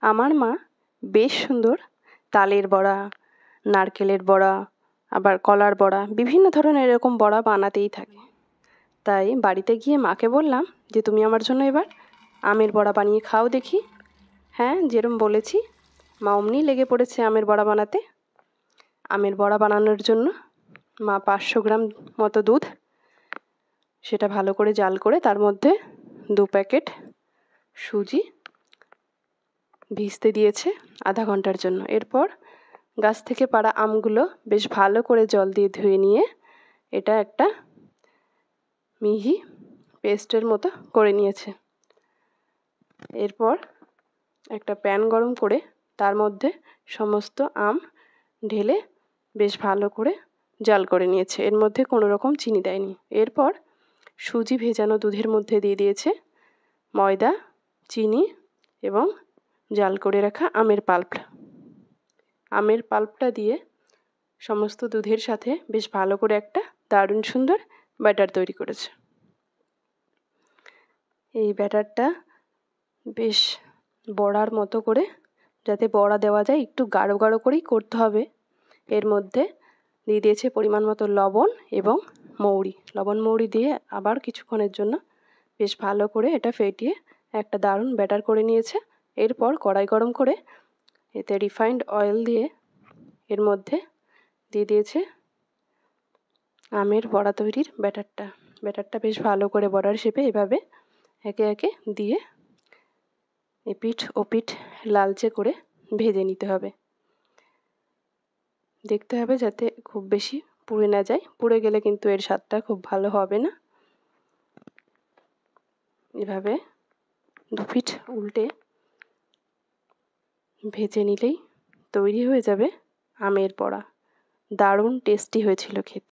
আমার মা বেশ সুন্দর তালের বড়া, নারকেলের বড়া, আবার কলার বড়া, বিভিন্ন ধরনের এরকম বড়া বানাতেই থাকে। তাই বাড়িতে গিয়ে মাকে বললাম যে তুমি আমার জন্য এবার আমের বড়া বানিয়ে খাও দেখি। হ্যাঁ, যেরম বলেছি মা অমনি লেগে পড়েছে আমের বড়া বানাতে। আমের বড়া বানানোর জন্য মা 500 গ্রাম মতো দুধ, সেটা ভালো করে জাল করে তার মধ্যে 2 প্যাকেট সুজি ভিজতে দিয়েছে আধা ঘন্টার জন্য। এরপর গাছ থেকে পাড়া আমগুলো বেশ ভালো করে জল দিয়ে ধুয়ে নিয়ে এটা একটা মিহি পেস্টের মতো করে নিয়েছে। এরপর একটা প্যান গরম করে তার মধ্যে সমস্ত আম ঢেলে বেশ ভালো করে জাল করে নিয়েছে। এর মধ্যে কোনো রকম চিনি দেয়নি। এরপর সুজি ভেজানো দুধের মধ্যে দিয়ে দিয়েছে ময়দা, চিনি এবং জাল করে রাখা আমের পাল্পটা। আমের পাল্পটা দিয়ে সমস্ত দুধের সাথে বেশ ভালো করে একটা দারুণ সুন্দর ব্যাটার তৈরি করেছে। এই ব্যাটারটা বেশ বড়ার মতো করে, যাতে বড়া দেওয়া যায় একটু গাঢ় গাঢ় করেই করতে হবে। এর মধ্যে দিয়ে দিয়েছে পরিমাণ মতো লবণ এবং মৌরি। লবণ মৌরি দিয়ে আবার কিছুক্ষণের জন্য বেশ ভালো করে এটা ফেটিয়ে একটা দারুণ ব্যাটার করে নিয়েছে। এরপর কড়াই গরম করে এতে রিফাইন্ড অয়েল দিয়ে এর মধ্যে দিয়ে দিয়েছে আমের বড়া তৈরির ব্যাটারটা। ব্যাটারটা বেশ ভালো করে বড়ার শেপে এভাবে একে একে দিয়ে এপিঠ ওপিঠ লালচে করে ভেজে নিতে হবে। দেখতে হবে যাতে খুব বেশি পুড়ে না যায়। পুড়ে গেলে কিন্তু এর স্বাদটা খুব ভালো হবে না। এভাবে দুপিঠ উল্টে ভেজে নিলেই তৈরি হয়ে যাবে আমের বড়া। দারুণ টেস্টি হয়েছিল খেতে।